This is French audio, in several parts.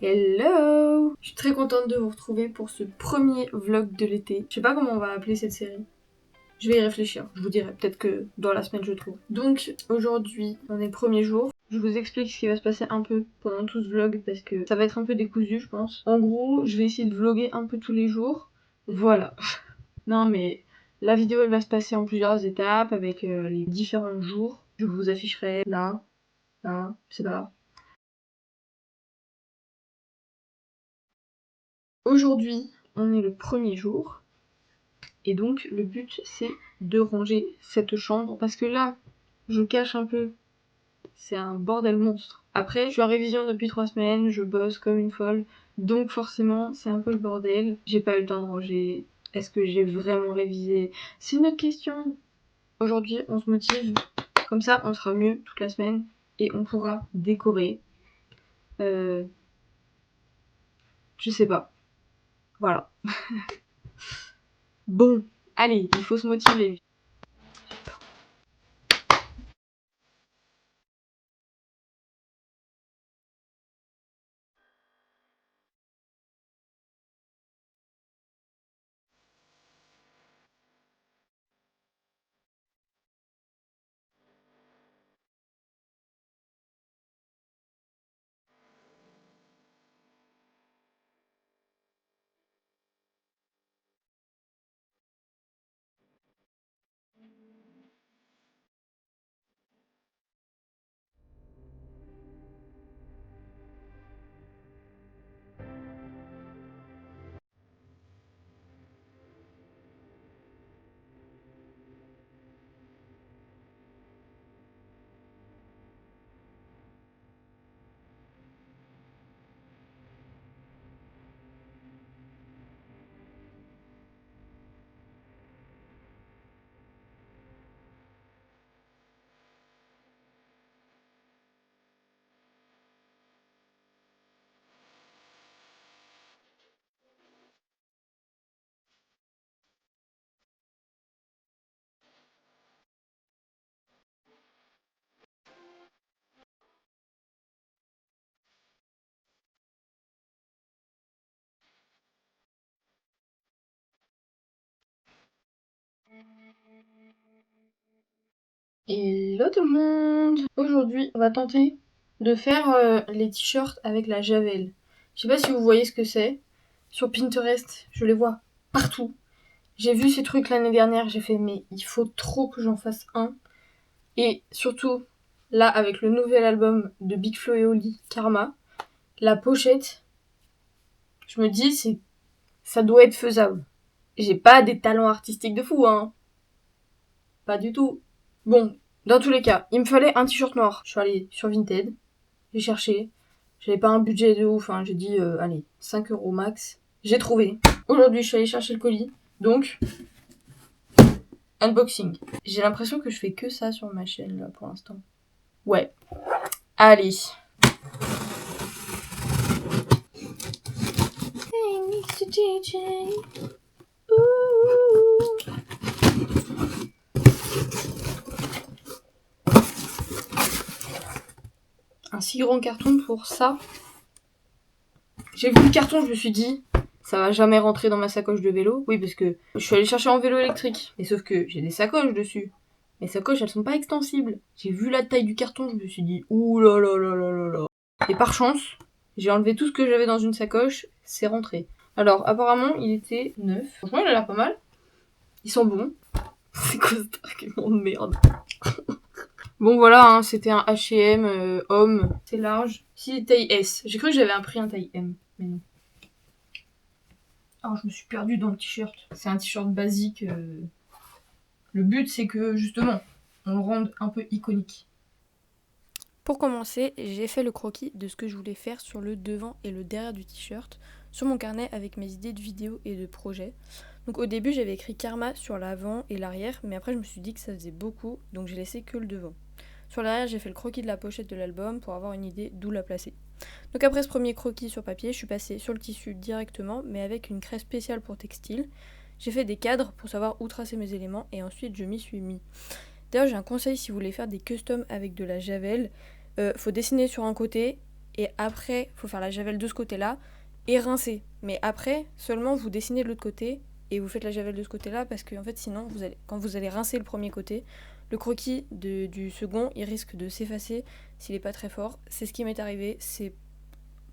Hello! Je suis très contente de vous retrouver pour ce premier vlog de l'été. Je sais pas comment on va appeler cette série. Je vais y réfléchir, je vous dirai, peut-être que dans la semaine je trouve. Donc aujourd'hui, on est le premier jour. Je vous explique ce qui va se passer un peu pendant tout ce vlog parce que ça va être un peu décousu je pense. En gros, je vais essayer de vlogger un peu tous les jours. Voilà. Non mais la vidéo elle va se passer en plusieurs étapes avec les différents jours. Je vous afficherai là, je sais pas. Aujourd'hui, on est le premier jour. Et donc le but c'est de ranger cette chambre parce que là, je cache un peu, c'est un bordel monstre. Après, je suis en révision depuis 3 semaines, je bosse comme une folle, donc forcément c'est un peu le bordel. J'ai pas eu le temps de ranger. Est-ce que j'ai vraiment révisé? C'est une autre question. Aujourd'hui, on se motive, comme ça on sera mieux toute la semaine et on pourra décorer. Je sais pas. Voilà. Bon, allez, il faut se motiver. Hello tout le monde! Aujourd'hui, on va tenter de faire les t-shirts avec la javel. Je sais pas si vous voyez ce que c'est. Sur Pinterest, je les vois partout. J'ai vu ces trucs l'année dernière, j'ai fait mais il faut trop que j'en fasse un. Et surtout, là, avec le nouvel album de Big Flo et Oli, Karma, la pochette, je me dis ça doit être faisable. J'ai pas des talents artistiques de fou, hein. Pas du tout. Bon, dans tous les cas, il me fallait un t-shirt noir. Je suis allée sur Vinted. J'ai cherché. J'avais pas un budget de ouf, hein. J'ai dit, allez, 5 € max. J'ai trouvé. Aujourd'hui, je suis allée chercher le colis. Donc, unboxing. J'ai l'impression que je fais que ça sur ma chaîne, là, pour l'instant. Ouais. Allez. Hey, Mr. DJ. Ouh. Un si grand carton pour ça. J'ai vu le carton, je me suis dit, ça va jamais rentrer dans ma sacoche de vélo. Oui, parce que je suis allée chercher en vélo électrique. Mais sauf que j'ai des sacoches dessus. Mes sacoches, elles sont pas extensibles. J'ai vu la taille du carton, je me suis dit, ouh là là là là là là. Et par chance, j'ai enlevé tout ce que j'avais dans une sacoche, c'est rentré. Alors, apparemment, il était neuf. Franchement, il a l'air pas mal. Ils sont bons. C'est quoi cet argument de merde? Bon, voilà, hein, c'était un H&M homme. C'est large. Si, taille S. J'ai cru que j'avais pris un taille M, mais non. Alors, je me suis perdue dans le t-shirt. C'est un t-shirt basique. Le but, c'est que, justement, on le rende un peu iconique. Pour commencer, j'ai fait le croquis de ce que je voulais faire sur le devant et le derrière du t-shirt, sur mon carnet avec mes idées de vidéos et de projets. Donc au début, j'avais écrit Karma sur l'avant et l'arrière, mais après je me suis dit que ça faisait beaucoup, donc j'ai laissé que le devant. Sur l'arrière, j'ai fait le croquis de la pochette de l'album pour avoir une idée d'où la placer. Donc après ce premier croquis sur papier, je suis passée sur le tissu directement, mais avec une craie spéciale pour textile. J'ai fait des cadres pour savoir où tracer mes éléments et ensuite je m'y suis mis. D'ailleurs, j'ai un conseil si vous voulez faire des customs avec de la javel. Faut dessiner sur un côté et après, il faut faire la javel de ce côté-là et rincer. Mais après, seulement vous dessinez de l'autre côté et vous faites la javel de ce côté-là parce que en fait, sinon, quand vous allez rincer le premier côté, le croquis du second, il risque de s'effacer s'il n'est pas très fort. C'est ce qui m'est arrivé, c'est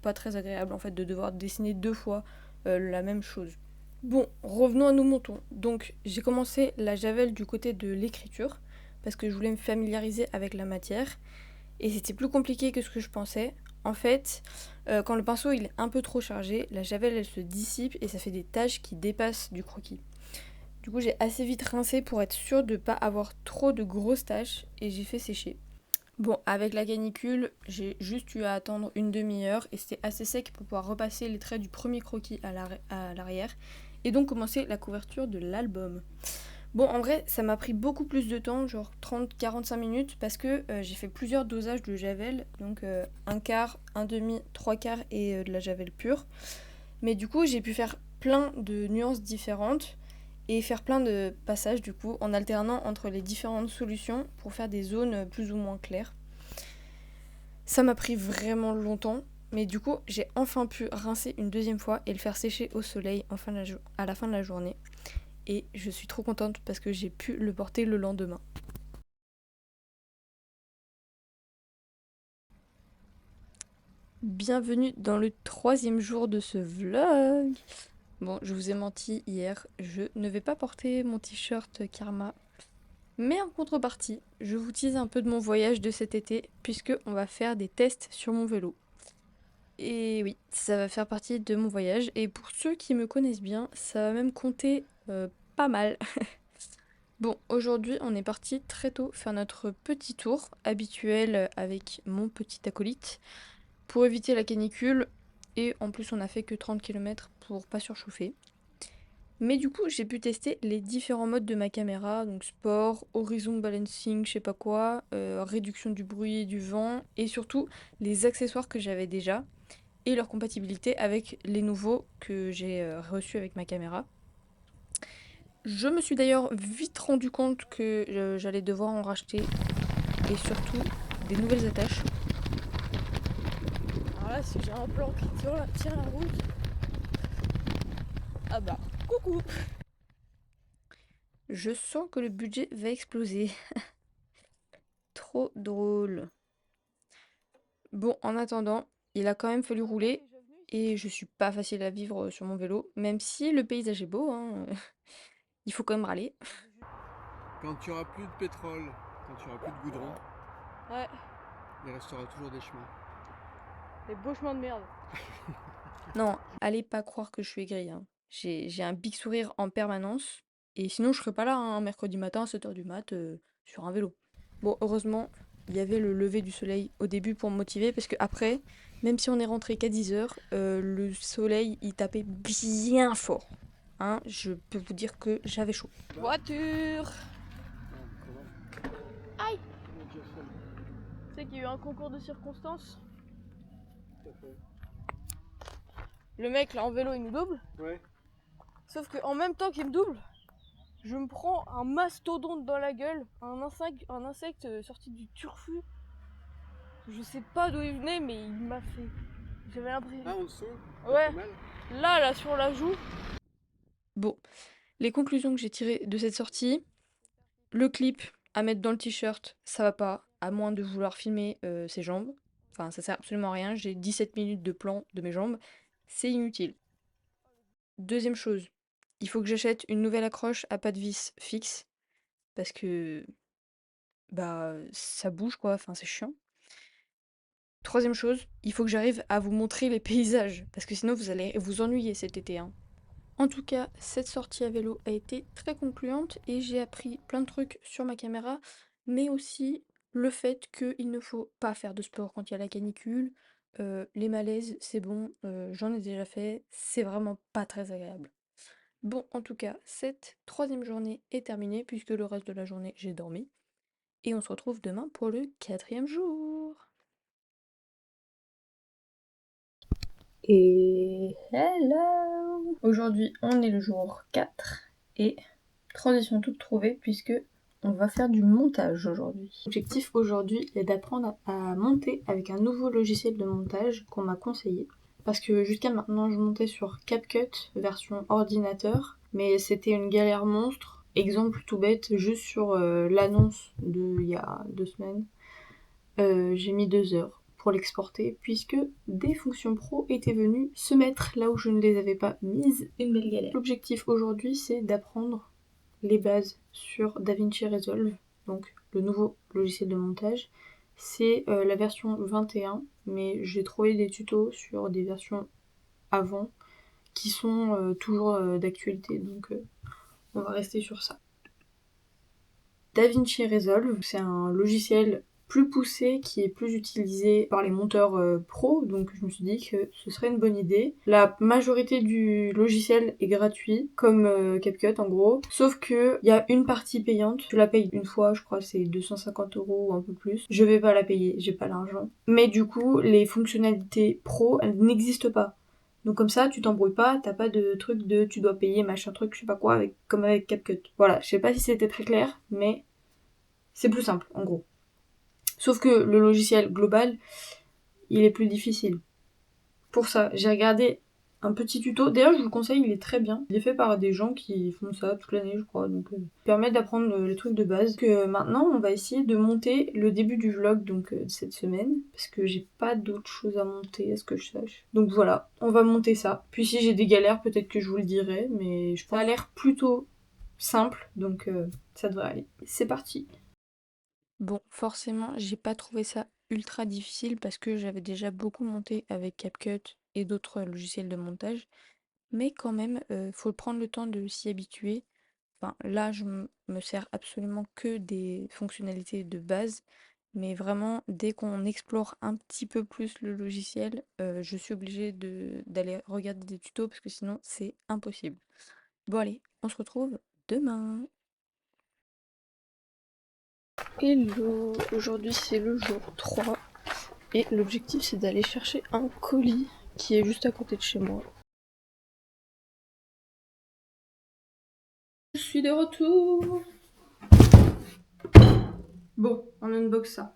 pas très agréable en fait de devoir dessiner 2 fois la même chose. Bon, revenons à nos moutons. Donc, j'ai commencé la javel du côté de l'écriture parce que je voulais me familiariser avec la matière et c'était plus compliqué que ce que je pensais. En fait, quand le pinceau il est un peu trop chargé, la javel elle se dissipe et ça fait des taches qui dépassent du croquis. Du coup, j'ai assez vite rincé pour être sûre de ne pas avoir trop de grosses taches et j'ai fait sécher. Bon, avec la canicule, j'ai juste eu à attendre une demi-heure et c'était assez sec pour pouvoir repasser les traits du premier croquis à l'arrière et donc commencer la couverture de l'album. Bon, en vrai, ça m'a pris beaucoup plus de temps, genre 30-45 minutes, parce que j'ai fait plusieurs dosages de javel, donc un quart, un demi, trois quarts et de la javel pure. Mais du coup, j'ai pu faire plein de nuances différentes et faire plein de passages du coup en alternant entre les différentes solutions pour faire des zones plus ou moins claires. Ça m'a pris vraiment longtemps, mais du coup j'ai enfin pu rincer une deuxième fois et le faire sécher au soleil à la fin de la journée. Et je suis trop contente parce que j'ai pu le porter le lendemain. Bienvenue dans le 3e jour de ce vlog. Bon, je vous ai menti hier, je ne vais pas porter mon t-shirt Karma. Mais en contrepartie, je vous tease un peu de mon voyage de cet été, puisque on va faire des tests sur mon vélo. Et oui, ça va faire partie de mon voyage, et pour ceux qui me connaissent bien, ça va même compter pas mal. Bon, aujourd'hui, on est parti très tôt faire notre petit tour habituel avec mon petit acolyte pour éviter la canicule, et en plus, on a fait que 30 km pour pas surchauffer. Mais du coup, j'ai pu tester les différents modes de ma caméra, donc sport, horizon balancing, je sais pas quoi, réduction du bruit et du vent, et surtout les accessoires que j'avais déjà, et leur compatibilité avec les nouveaux que j'ai reçus avec ma caméra. Je me suis d'ailleurs vite rendu compte que j'allais devoir en racheter, et surtout des nouvelles attaches. Alors là, si j'ai un plan qui tient la route, ah bah, coucou! Je sens que le budget va exploser. Trop drôle. Bon, en attendant, il a quand même fallu rouler et je suis pas facile à vivre sur mon vélo, même si le paysage est beau, hein, il faut quand même râler. Quand tu auras plus de pétrole, quand tu auras plus de goudron, Ouais, il restera toujours des chemins. les beaux chemins de merde. Non, allez pas croire que je suis aigrie, hein. J'ai un big sourire en permanence et sinon je serais pas là un mercredi matin à 7h du mat sur un vélo. Bon, heureusement, il y avait le lever du soleil au début pour me motiver parce que après, même si on est rentré qu'à 10h, le soleil il tapait bien fort. Hein, je peux vous dire que j'avais chaud. Voiture! Aïe! Tu sais qu'il y a eu un concours de circonstances? Le mec là en vélo il nous double. Ouais. Sauf qu'en même temps qu'il me double, je me prends un mastodonte dans la gueule, un insecte sorti du turfu. Je sais pas d'où il venait, mais il m'a fait. J'avais l'impression. Ah, en dessous. Ouais. Pas mal. Là, sur la joue. Bon, les conclusions que j'ai tirées de cette sortie, le clip à mettre dans le t-shirt, ça va pas, à moins de vouloir filmer ses jambes. Enfin, ça sert absolument à rien. J'ai 17 minutes de plan de mes jambes. C'est inutile. Deuxième chose, il faut que j'achète une nouvelle accroche à pas de vis fixe. Parce que bah ça bouge quoi, enfin c'est chiant. Troisième chose, il faut que j'arrive à vous montrer les paysages. Parce que sinon vous allez vous ennuyer cet été, hein. En tout cas, cette sortie à vélo a été très concluante et j'ai appris plein de trucs sur ma caméra, mais aussi le fait qu'il ne faut pas faire de sport quand il y a la canicule. Les malaises, c'est bon, j'en ai déjà fait, c'est vraiment pas très agréable. Bon, en tout cas, cette 3e journée est terminée puisque le reste de la journée j'ai dormi. Et on se retrouve demain pour le 4e jour. Et hello! Aujourd'hui, on est le jour 4 et transition toute trouvée puisque On va faire du montage aujourd'hui. L'objectif aujourd'hui est d'apprendre à monter avec un nouveau logiciel de montage qu'on m'a conseillé. Parce que jusqu'à maintenant, je montais sur CapCut, version ordinateur, mais c'était une galère monstre. Exemple tout bête, juste sur l'annonce il y a 2 semaines, j'ai mis 2 heures pour l'exporter, puisque des fonctions pro étaient venues se mettre là où je ne les avais pas mises. Une belle galère. L'objectif aujourd'hui, c'est d'apprendre les bases sur DaVinci Resolve, donc le nouveau logiciel de montage. C'est la version 21, mais j'ai trouvé des tutos sur des versions avant qui sont toujours d'actualité, donc on va rester sur ça. DaVinci Resolve, c'est un logiciel plus poussé qui est plus utilisé par les monteurs pro, donc je me suis dit que ce serait une bonne idée. La majorité du logiciel est gratuit, comme CapCut en gros, sauf que il y a une partie payante. Je la paye une fois, je crois que c'est 250 € ou un peu plus. Je vais pas la payer, j'ai pas l'argent. Mais du coup, les fonctionnalités pro, elles n'existent pas. Donc comme ça, tu t'embrouilles pas, t'as pas de truc de tu dois payer machin truc, je sais pas quoi, comme avec CapCut. Voilà, je sais pas si c'était très clair, mais c'est plus simple, en gros. Sauf que le logiciel global, il est plus difficile. Pour ça, j'ai regardé un petit tuto. D'ailleurs, je vous le conseille, il est très bien. Il est fait par des gens qui font ça toute l'année, je crois. Donc, il permet d'apprendre les trucs de base. Donc, maintenant, on va essayer de monter le début du vlog donc cette semaine. Parce que j'ai pas d'autres choses à monter, à ce que je sache. Donc voilà, on va monter ça. Puis si j'ai des galères, peut-être que je vous le dirai. Mais je pense que ça a l'air plutôt simple. Donc, ça devrait aller. C'est parti. Bon, forcément, j'ai pas trouvé ça ultra difficile parce que j'avais déjà beaucoup monté avec CapCut et d'autres logiciels de montage. Mais quand même, faut prendre le temps de s'y habituer. Enfin, là, me sers absolument que des fonctionnalités de base. Mais vraiment, dès qu'on explore un petit peu plus le logiciel, je suis obligée d'aller regarder des tutos parce que sinon, c'est impossible. Bon, allez, on se retrouve demain. Hello, aujourd'hui c'est le jour 3 et l'objectif c'est d'aller chercher un colis qui est juste à côté de chez moi. Je suis de retour. Bon, on unbox ça.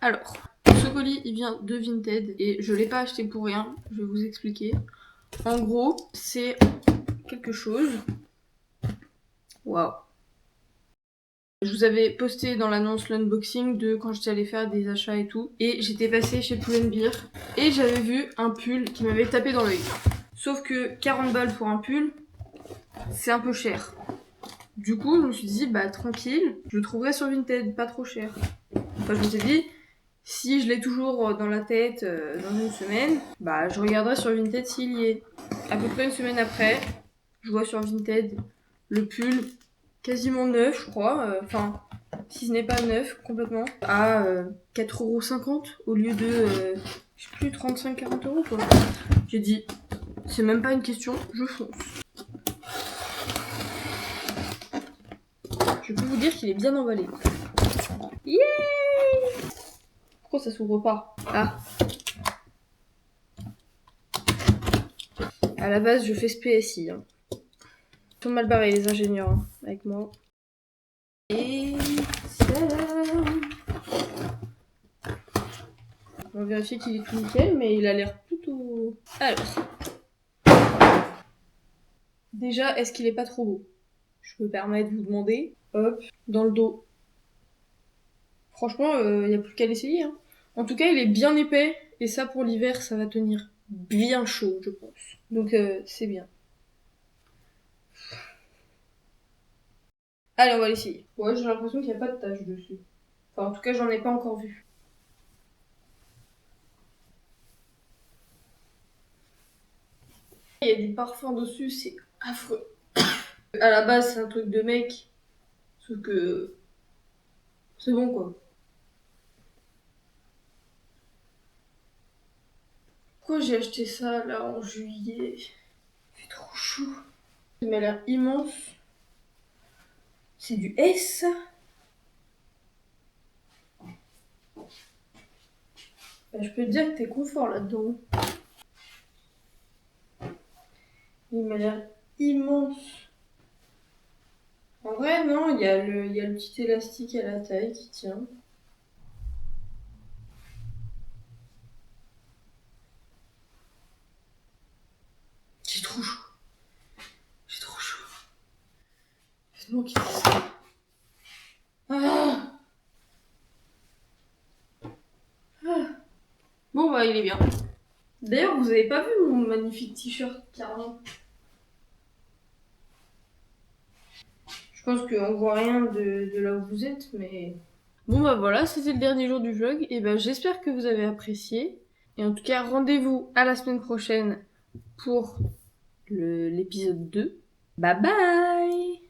Alors, ce colis il vient de Vinted et je l'ai pas acheté pour rien, je vais vous expliquer. En gros, c'est quelque chose. Waouh. Je vous avais posté dans l'annonce l'unboxing de quand j'étais allée faire des achats et tout. Et j'étais passée chez Pull&Bear et j'avais vu un pull qui m'avait tapé dans l'œil. Sauf que 40 balles pour un pull, c'est un peu cher. Du coup, je me suis dit, bah tranquille, je le trouverai sur Vinted, pas trop cher. Enfin, je me suis dit, si je l'ai toujours dans la tête dans une semaine, bah je regarderai sur Vinted s'il y est. À peu près une semaine après, je vois sur Vinted le pull quasiment neuf, je crois. Enfin, si ce n'est pas neuf complètement, à 4,50 € au lieu de, je sais plus, 35-40 € quoi. J'ai dit, c'est même pas une question, je fonce. Je peux vous dire qu'il est bien emballé. Yeah! Pourquoi ça s'ouvre pas? Ah. À la base, je fais ce PSI. Hein. Ils sont mal barrés les ingénieurs hein, avec moi. Et ça. On va vérifier qu'il est tout nickel, mais il a l'air plutôt. Alors. Déjà, est-ce qu'il est pas trop beau? Je me permets de vous demander. Hop, dans le dos. Franchement, y a plus qu'à l'essayer. Hein. En tout cas, il est bien épais, et ça pour l'hiver, ça va tenir bien chaud, je pense. Donc c'est bien. Allez, on va l'essayer. Ouais, j'ai l'impression qu'il n'y a pas de tache dessus. Enfin, en tout cas, j'en ai pas encore vu. Il y a du parfum dessus, c'est affreux. À la base, c'est un truc de mec. Sauf que c'est bon quoi. Pourquoi j'ai acheté ça là en juillet? Il fait trop chaud. Il m'a l'air immense. C'est du S. Bah, je peux te dire que t'es confort là-dedans. Il m'a l'air immense. En vrai, non, il y a le petit élastique à la taille qui tient. J'ai trop chaud. J'ai trop chaud. Faites-moi kiffer ça. Ah. Ah. Bon, bah, il est bien. D'ailleurs, vous avez pas vu mon magnifique t-shirt, carrément. Je pense qu'on voit rien de là où vous êtes, mais... Bon bah voilà, c'était le dernier jour du vlog, et ben j'espère que vous avez apprécié. Et en tout cas, rendez-vous à la semaine prochaine pour l'épisode 2. Bye bye!